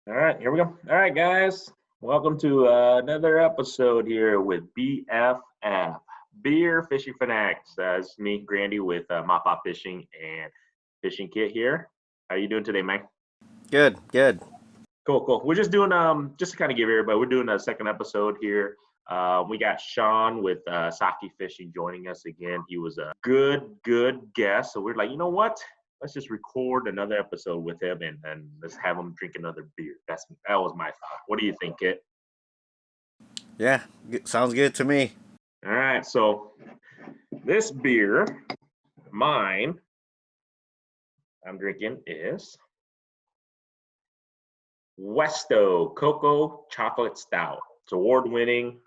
All right, here we go. All right, guys. Welcome to another episode here with BFF, Beer Fishing Fanatics. It's me, Grandy, with MaPop Fishing and Fishing Kit here. How you doing today, Mike? Good, good. Cool. We're just doing just to kind of give everybody, we're doing a second episode here. We got Sean with Saki Fishing joining us again. He was a good guest. So we're like, you know what? Let's just record another episode with him and let's have him drink another beer. That was my thought. What do you think, Kit? Yeah, sounds good to me. All right, so this beer, mine, I'm drinking is Westo Cocoa Chocolate Stout. It's award-winning.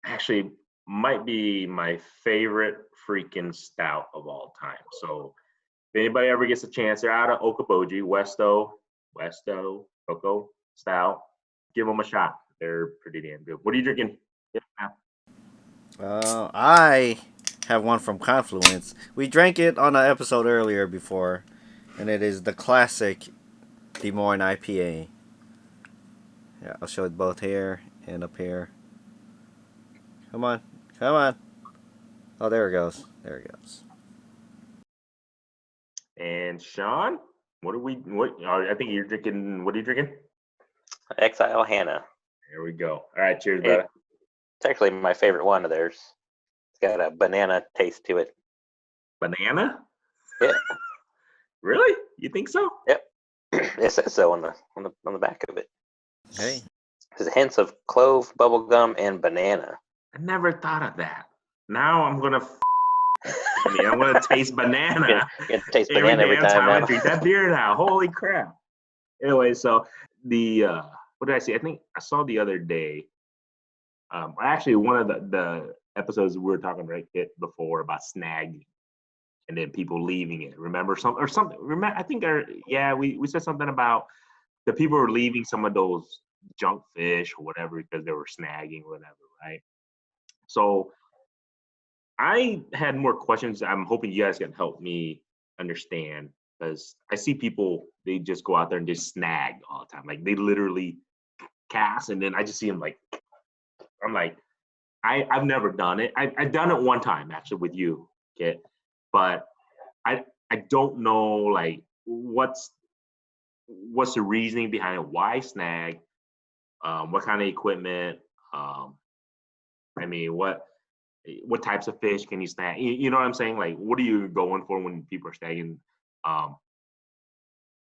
Actually, might be my favorite freaking stout of all time. So if anybody ever gets a chance, they're out of Okoboji, Westo Cocoa Stout. Give them a shot. They're pretty damn good. What are you drinking? I have one from Confluence. We drank it on an episode earlier before, and it is the classic Des Moines IPA. Yeah, I'll show it both here and up here. Come on. Oh, there it goes. And Sean, I think you're drinking. What are you drinking? Exile Hannah. There we go. All right, cheers, It- brother. It's actually my favorite one of theirs. It's got a banana taste to it. Banana? Yeah. Really? You think so? Yep. It says so on the back of it. Hey, There's hints of clove, bubblegum, and banana. I never thought of that. Now I'm gonna. I'm gonna taste banana. You taste banana every damn time I now. drink that beer now. Holy crap! Anyway, so the what did I see? I think I saw the other day. Actually, one of the episodes we were talking right before about snagging, and then people leaving it. Remember something? Remember? I think we said something about the people were leaving some of those junk fish or whatever because they were snagging or whatever, right? So I had more questions. I'm hoping you guys can help me understand because I see people, they just go out there and just snag all the time. Like they literally cast and then I just see them like, I'm like, I've never done it. I've done it one time actually with you, Kit, but I don't know like what's the reasoning behind it, why snag, what kind of equipment, I mean, what types of fish can you snag? You know what I'm saying? Like, what are you going for when people are snagging? Um,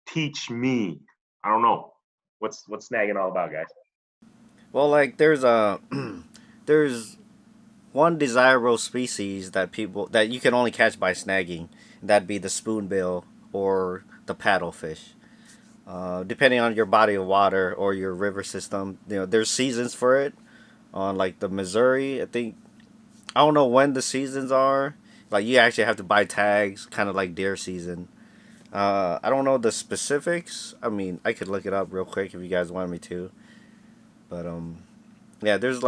Teach me. I don't know. What's snagging all about, guys? well, like there's one desirable species that you can only catch by snagging. That'd be the spoonbill or the paddlefish. Depending on your body of water or your river system, there's seasons for it. On like the Missouri, I don't know when the seasons are. Like you actually have to buy tags, kind of like deer season. I don't know the specifics. I mean, I could look it up real quick if you guys want me to. But yeah, there's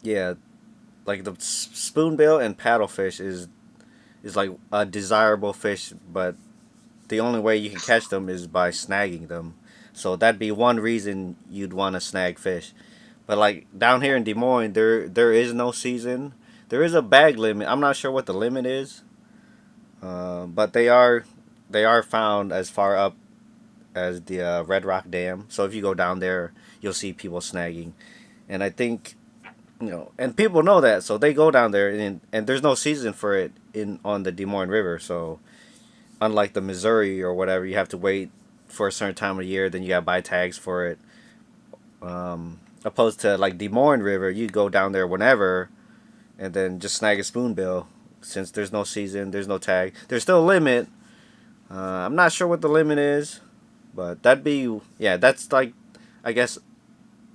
yeah, like the spoonbill and paddlefish is like a desirable fish, but the only way you can catch them is by snagging them. So that'd be one reason you'd want to snag fish. But like down here in Des Moines, there is no season. There is a bag limit. I'm not sure what the limit is, but they are found as far up as the Red Rock Dam. So if you go down there, you'll see people snagging, and I think and people know that, so they go down there, and there's no season for it in on the Des Moines River. So unlike the Missouri or whatever, you have to wait for a certain time of year, then you gotta buy tags for it. Opposed to like Des Moines River, you go down there whenever, and then just snag a spoonbill. Since there's no season, there's no tag. There's still a limit. I'm not sure what the limit is, but that's like, I guess,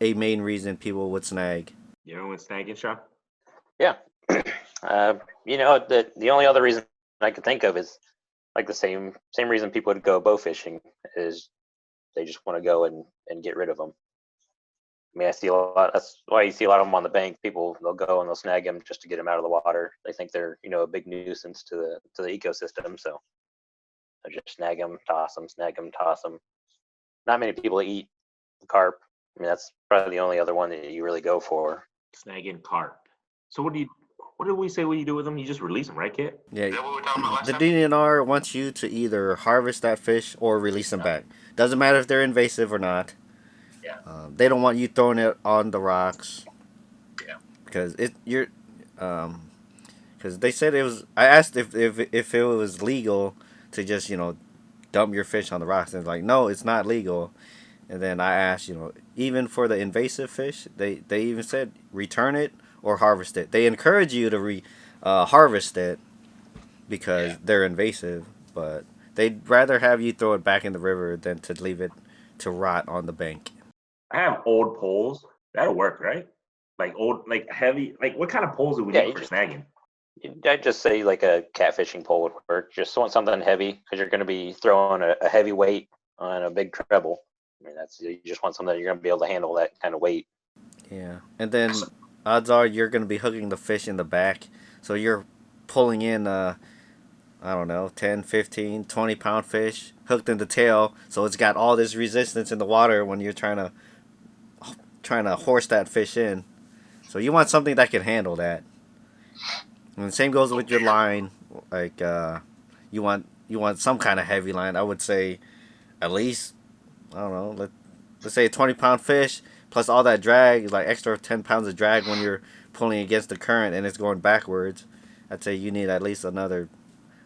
a main reason people would snag. You know when snagging, Sean? Yeah. The only other reason I can think of is like the same reason people would go bow fishing is they just want to go and get rid of them. I mean, I see a lot. That's why you see a lot of them on the bank. They'll go and they'll snag them just to get them out of the water. They think they're a big nuisance to the ecosystem. So just snag them, toss them, snag them, toss them. Not many people eat carp. I mean, that's probably the only other one that you really go for. Snagging carp. So what did we say what you do with them? You just release them, right, Kit? Yeah, Is that what we were talking about last the time? DNR wants you to either harvest that fish or release them back. Doesn't matter if they're invasive or not. Yeah. They don't want you throwing it on the rocks. Yeah. Because because they said it was. I asked if it was legal to just dump your fish on the rocks, and it's like, no, it's not legal. And then I asked, even for the invasive fish, they even said return it or harvest it. They encourage you to harvest it because they're invasive, but they'd rather have you throw it back in the river than to leave it to rot on the bank. I have old poles. That'll work, right? Like old, like heavy. Like what kind of poles do we need for snagging? I'd just say like a catfishing pole would work. Just want something heavy because you're going to be throwing a heavy weight on a big treble. I mean, you just want something that you're going to be able to handle that kind of weight. Yeah, and then odds are you're going to be hooking the fish in the back, so you're pulling in I don't know, 10, 15, 20 pound fish hooked in the tail, so it's got all this resistance in the water when you're trying to horse that fish in. So you want something that can handle that. And the same goes with your line. Like you want some kind of heavy line. I would say at least, I don't know, let's say a 20-pound fish plus all that drag, like extra 10 pounds of drag when you're pulling against the current and it's going backwards. I'd say you need at least another,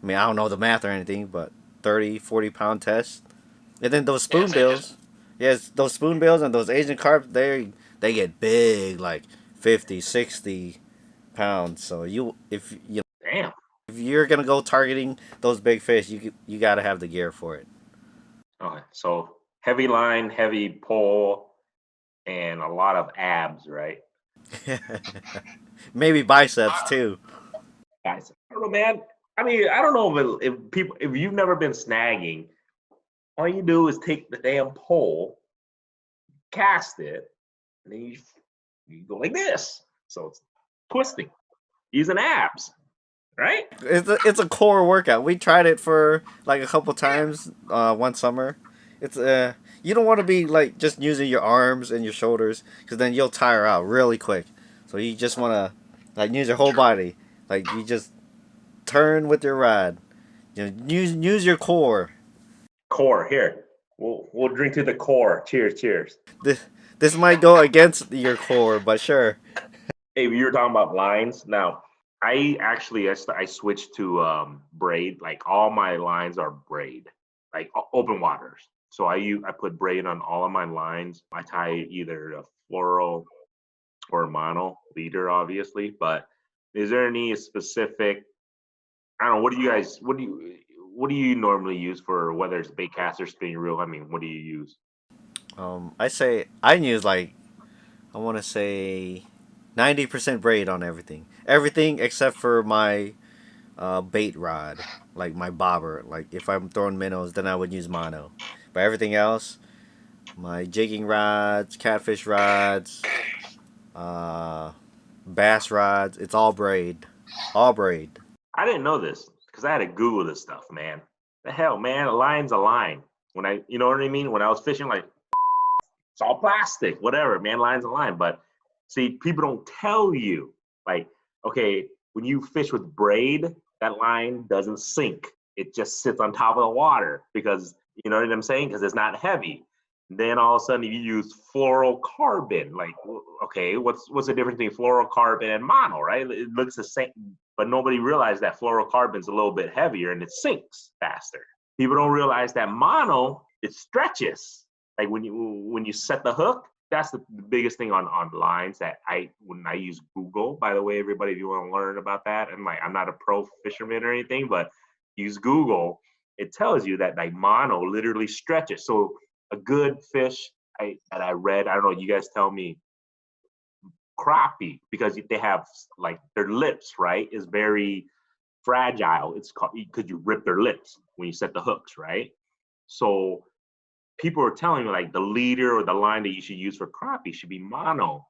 I mean, I don't know the math or anything, but 30, 40-pound test. And then those spoonbills. Yes, those spoonbills and those Asian carp, they get big, like 50, 60 pounds. So if you're going to go targeting those big fish, you got to have the gear for it. Okay, so heavy line, heavy pole, and a lot of abs, right? Maybe biceps too. Guys, I don't know, man. I mean, I don't know if you've never been snagging, all you do is take the damn pole, cast it, and then you go like this. So it's twisting, using abs, right? It's a core workout. We tried it for like a couple times one summer. It's you don't want to be like just using your arms and your shoulders because then you'll tire out really quick. So you just want to like use your whole body. Like you just turn with your rod. Use your core. Core here. We'll drink to the core. Cheers, cheers. This might go against your core, but sure. Hey, you were talking about lines. Now, I switched to braid. Like all my lines are braid, like open waters. So I put braid on all of my lines. I tie either a fluoro or a mono leader, obviously. But is there any specific? I don't know. What do you normally use for whether it's bait cast or spinning reel? I mean, what do you use? I use like I want to say 90% braid on everything. Everything except for my bait rod, like my bobber. Like if I'm throwing minnows, then I would use mono. But everything else, my jigging rods, catfish rods, bass rods, it's all braid. All braid. I didn't know this because I had to Google this stuff, man. The hell, man, a line's a line. You know what I mean? When I was fishing, like, it's all plastic, whatever, man, line's a line. But see, people don't tell you, like, okay, when you fish with braid, that line doesn't sink. It just sits on top of the water because, you know what I'm saying? Because it's not heavy. Then all of a sudden you use fluorocarbon. Like, okay, what's the difference between fluorocarbon and mono, right? It looks the same, but nobody realized that fluorocarbon's a little bit heavier and it sinks faster. People don't realize that mono, it stretches. Like when you set the hook, that's the biggest thing on lines that when I use Google, by the way, everybody, if you want to learn about that, and like I'm not a pro fisherman or anything, but use Google, it tells you that like mono literally stretches. So a good fish that I read, I don't know, you guys tell me, crappie, because they have like their lips, right, is very fragile. It's called because you rip their lips when you set the hooks, right? So people are telling me like the leader or the line that you should use for crappie should be mono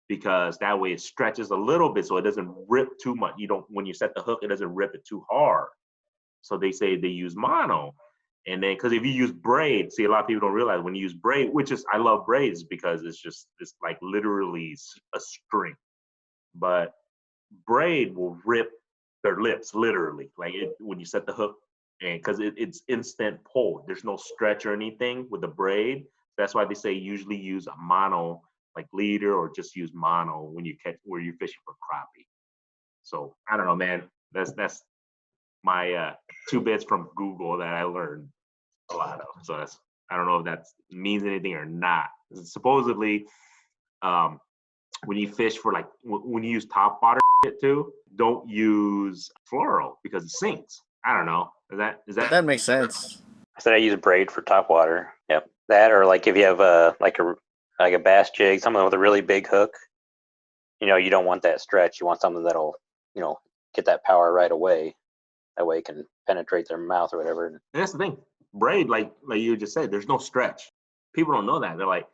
because that way it stretches a little bit so it doesn't rip too much. When you set the hook, it doesn't rip it too hard. So they say they use mono. And then, because if you use braid, see, a lot of people don't realize when you use braid, which is, I love braids because it's like literally a string. But braid will rip their lips, literally. Like when you set the hook, and because it's instant pull. There's no stretch or anything with the braid. That's why they say usually use a mono, like leader, or just use mono when you're fishing for crappie. So I don't know, man. That's my 2 bits from Google that I learned a lot of. So I don't know if that means anything or not. Supposedly, when you fish for like when you use top water too, don't use fluoro because it sinks. I don't know. That makes sense. I said I use braid for top water. Yep, that or like if you have a bass jig, something with a really big hook. You don't want that stretch. You want something that'll get that power right away. That way it can penetrate their mouth or whatever. And that's the thing. Braid, like you just said, there's no stretch. People don't know that. They're like,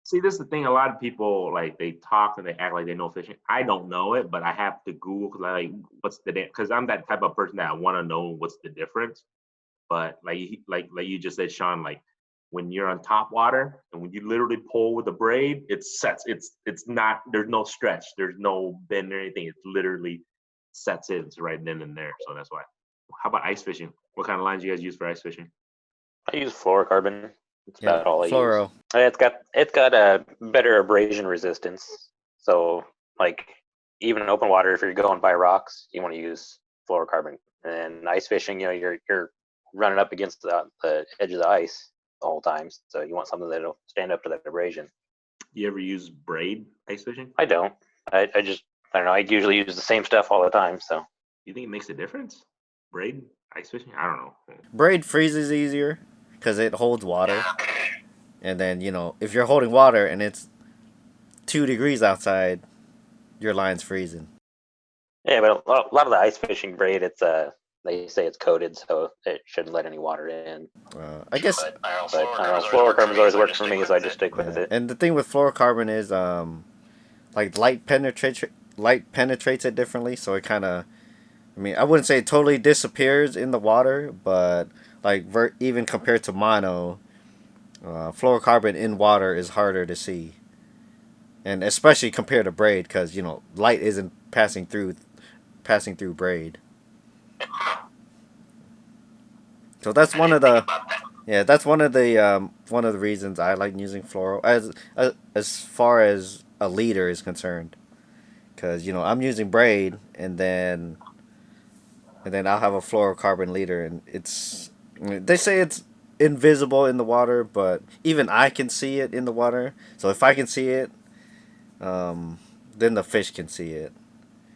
see, this is the thing. A lot of people like they talk and they act like they know fishing. I don't know it, but I have to Google because what's the because I'm that type of person that I want to know what's the difference. But like you just said, Sean, like when you're on top water and when you literally pull with the braid, it sets. It's not. There's no stretch. There's no bend or anything. It literally sets in. It's right then and there. So that's why. How about ice fishing? What kind of lines do you guys use for ice fishing? I use fluorocarbon. That's about all I fluoro. use. It's got a better abrasion resistance. So like even in open water, if you're going by rocks, you want to use fluorocarbon. And ice fishing, you're running up against the edge of the ice the whole time. So you want something that'll stand up to that abrasion. You ever use braid ice fishing? I don't. I don't know. I usually use the same stuff all the time. So you think it makes a difference? Braid ice fishing? I don't know. Braid freezes easier because it holds water. And then, if you're holding water and it's 2 degrees outside, your line's freezing. Yeah, but a lot of the ice fishing braid, it's they say it's coated, so it shouldn't let any water in. I guess. But I don't know. Fluorocarbon's always worked for me, so I just stick with it. And the thing with fluorocarbon is, like light penetrates it differently, so it kind of. I mean, I wouldn't say it totally disappears in the water, but like even compared to mono, fluorocarbon in water is harder to see, and especially compared to braid, because light isn't passing through braid. So that's one of the reasons I like using fluoro as far as a leader is concerned, because I'm using braid and then I'll have a fluorocarbon leader, and they say it's invisible in the water, but even I can see it in the water. So if I can see it, then the fish can see it,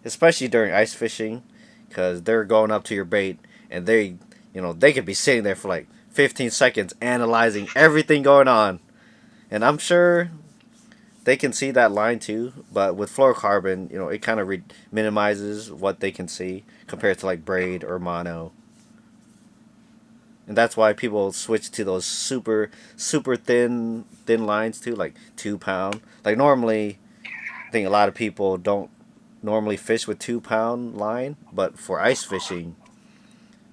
especially during ice fishing, because they're going up to your bait and they could be sitting there for like 15 seconds analyzing everything going on, and I'm sure they can see that line too. But with fluorocarbon, it kind of minimizes what they can see compared to like braid or mono. And that's why people switch to those super thin lines too, like 2 pound. Like normally, I think a lot of people don't normally fish with 2 pound line, but for ice fishing,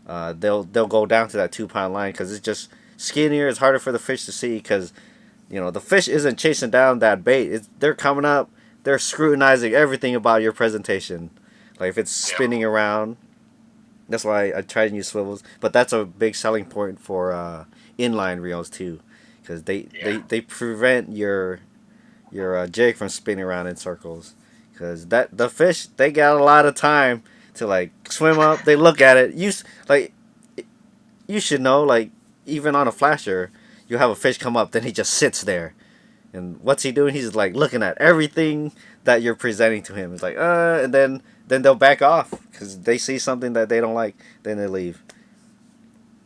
they'll go down to that 2 pound line because it's just skinnier. It's harder for the fish to see because the fish isn't chasing down that bait. They're coming up. They're scrutinizing everything about your presentation. Like if it's spinning around. That's why I try to use swivels, but that's a big selling point for inline reels too, because they prevent your jig from spinning around in circles, because the fish, they got a lot of time to like swim up. They look at it. You should know, like even on a flasher, you have a fish come up, then he just sits there, and what's he doing? He's like looking at everything that you're presenting to him. It's like and then they'll back off because they see something that they don't like. Then they leave.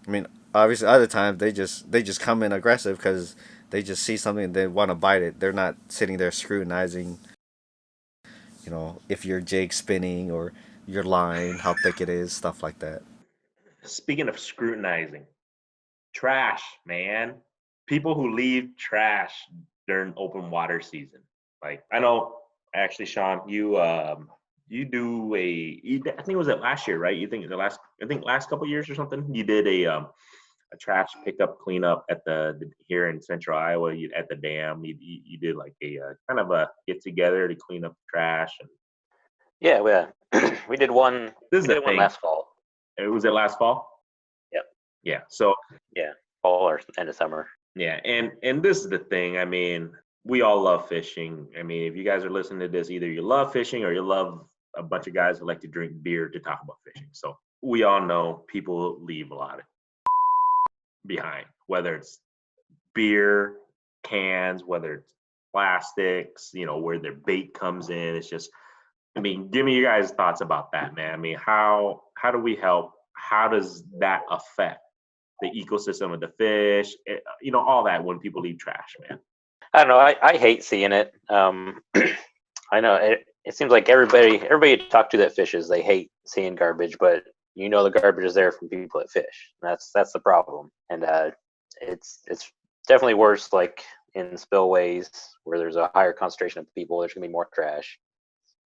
I mean, obviously, other times they just come in aggressive because they just see something and they want to bite it. They're not sitting there scrutinizing, if your jig's spinning or your line, how thick it is, stuff like that. Speaking of scrutinizing, trash, man. People who leave trash during open water season. Like I know, actually, Sean, you do I think it was last year, right? I think last couple of years or something. You did a a trash pickup cleanup at the here in Central Iowa. At the dam, you did like a kind of a get together to clean up the trash. And Yeah, we did one. this We is the did one thing. last fall. Was it last fall? Yep. Yeah. So Yeah, fall or end of summer. yeah, and this is the thing. I mean, we all love fishing. I mean, if you guys are listening to this, either you love fishing or you love a bunch of guys who like to drink beer to talk about fishing. So we all know people leave a lot of behind, whether it's beer cans, whether it's plastics, where their bait comes in. It's just, I mean, give me your guys' thoughts about that, man. I mean, how do we help? How does that affect the ecosystem of the fish? All that when people leave trash, man. I don't know. I hate seeing it. I know it seems like everybody you talk to that fishes, they hate seeing garbage, but the garbage is there from people that fish. That's the problem, and it's definitely worse. Like in spillways where there's a higher concentration of people, there's gonna be more trash,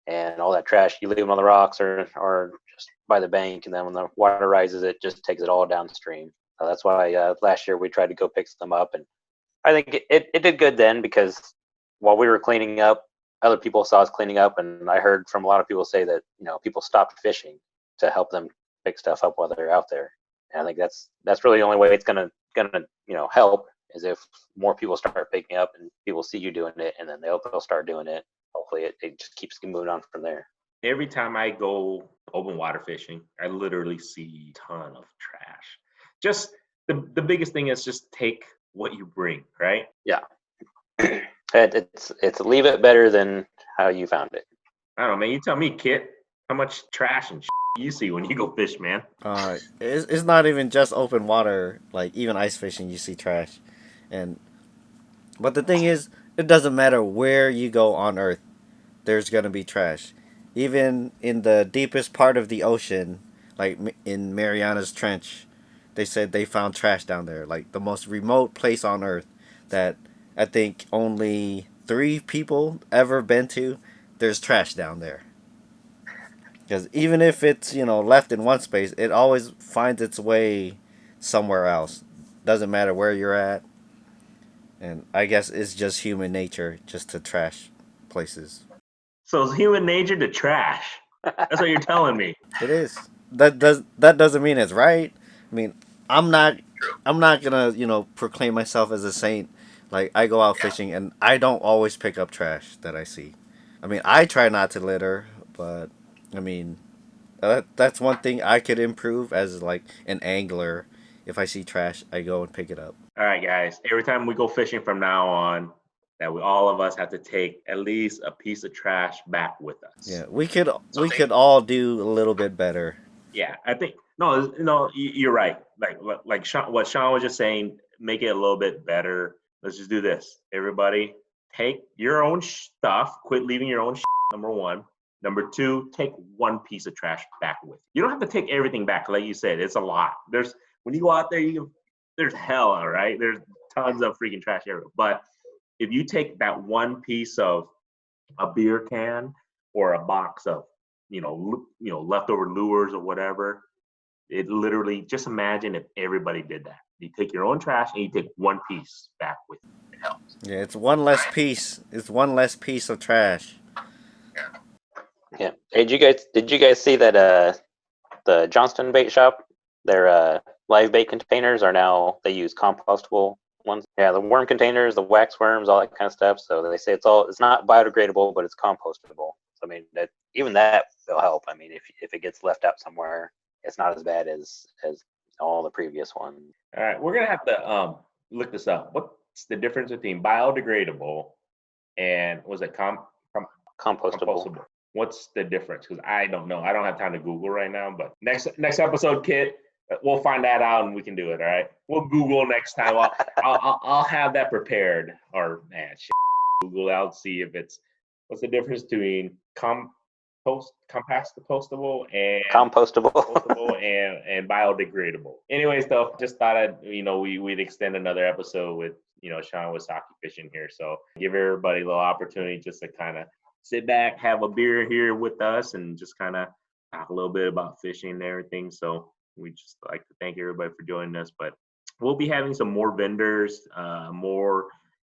and all that trash you leave them on the rocks or just by the bank, and then when the water rises, it just takes it all downstream. So that's why last year we tried to go pick some up, and I think it did good then, because while we were cleaning up, other people saw us cleaning up, and I heard from a lot of people say that people stopped fishing to help them pick stuff up while they're out there. And I think that's really the only way it's gonna help, is if more people start picking up and people see you doing it, and then they'll start doing it. Hopefully it just keeps moving on from there. Every time I go open water fishing, I literally see a ton of trash. Just the biggest thing is just take what you bring, right? Yeah. It's leave it better than how you found it. I don't know, man. You tell me, Kit, how much trash and you see when you go fish, man. It's not even just open water. Like even ice fishing, you see trash, but the thing is, it doesn't matter where you go on Earth. There's gonna be trash. Even in the deepest part of the ocean, like in Mariana's Trench, they said they found trash down there. Like the most remote place on Earth that I think only 3 people ever been to. There's trash down there. Because even if it's left in one space, it always finds its way somewhere else. Doesn't matter where you're at. And I guess it's just human nature just to trash places. So it's human nature to trash. That's what you're telling me. It is. That doesn't mean it's right. I mean, I'm not gonna proclaim myself as a saint. Like I go out fishing and I don't always pick up trash that I see. I mean, I try not to litter, but I mean, that's one thing I could improve as like an angler. If I see trash, I go and pick it up. All right, guys. Every time we go fishing from now on, that all of us have to take at least a piece of trash back with us. Yeah, we could all do a little bit better. Yeah, I think no, you're right. Like Sean, what Sean was just saying, make it a little bit better. Let's just do this. Everybody, take your own stuff. Quit leaving your own. Number one. Number two, take one piece of trash back with you. You don't have to take everything back, like you said. It's a lot. When you go out there, there's hell, all right? There's tons of freaking trash everywhere. But if you take that one piece of a beer can or a box of leftover lures or whatever, it literally, just imagine if everybody did that. You take your own trash and you take one piece back with you. It helps. Yeah, it's one less piece. It's one less piece of trash. Yeah. Hey, did you guys see that the Johnston bait shop, their live bait containers are now, they use compostable ones. Yeah, the worm containers, the wax worms, all that kind of stuff. So they say it's not biodegradable, but it's compostable. So I mean, even that will help. I mean, if it gets left out somewhere, it's not as bad as all the previous ones. All right, we're gonna have to look this up. What's the difference between biodegradable and was it compostable? What's the difference? Because I don't know. I don't have time to Google right now. But next episode, Kit, we'll find that out and we can do it. All right. We'll Google next time. I'll have that prepared. Or Google out, see if what's the difference between compostable and biodegradable. Anyways, though, just thought we'd extend another episode with Sean Wasaki Fishing here. So give everybody a little opportunity just to kind of sit back, have a beer here with us, and just kind of talk a little bit about fishing and everything. So we just like to thank everybody for joining us. But we'll be having some more vendors, more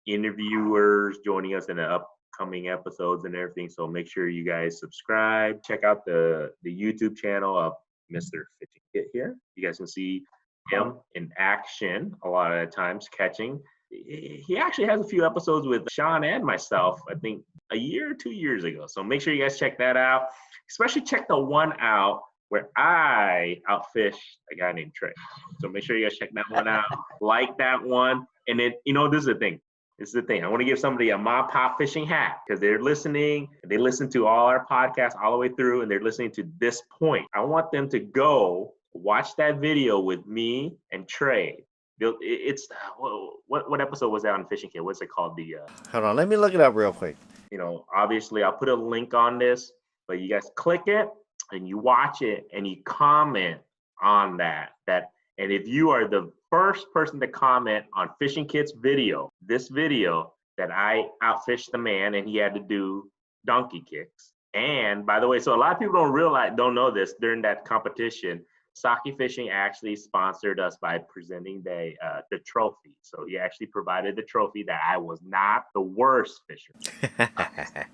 interviewers joining us in the upcoming episodes and everything. So make sure you guys subscribe. Check out the YouTube channel of Mr. Fishing Kit here. You guys can see him in action a lot of the times catching. He actually has a few episodes with Sean and myself, I think a year or 2 years ago. So make sure you guys check that out. Especially check the one out where I outfished a guy named Trey. So make sure you guys check that one out. Like that one. And then, this is the thing. I want to give somebody a MaPop Fishing hat because they're listening. They listen to all our podcasts all the way through, and they're listening to this point. I want them to go watch that video with me and Trey. It's what episode was that on Fishing Kit? What's it called? Hold on, let me look it up real quick. Obviously I'll put a link on this, but you guys click it and you watch it and you comment on that. And if you are the first person to comment on Fishing Kit's video, this video that I outfished the man and he had to do donkey kicks. And by the way, so a lot of people don't know this, during that competition, Sake Fishing actually sponsored us by presenting the trophy. So he actually provided the trophy that I was not the worst fisherman.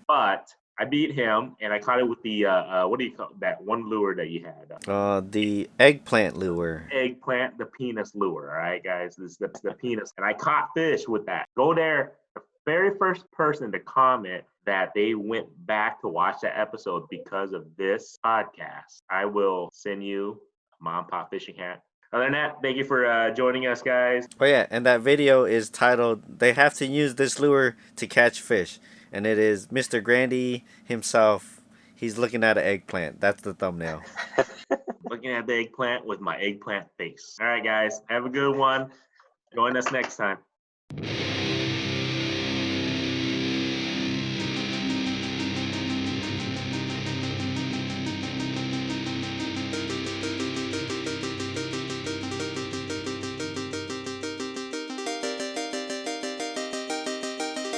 But I beat him, and I caught it with the, what do you call that one lure that you had? The eggplant lure. Eggplant, the penis lure, all right, guys? This is the penis. And I caught fish with that. Go there. The very first person to comment that they went back to watch that episode because of this podcast, I will send you a MaPop Fishing hat. Other than that, thank you for joining us, guys. Oh, yeah, and that video is titled, "They Have to Use This Lure to Catch Fish." And it is Mr. Grandy himself. He's looking at an eggplant. That's the thumbnail. Looking at the eggplant with my eggplant face. All right, guys. Have a good one. Join us next time.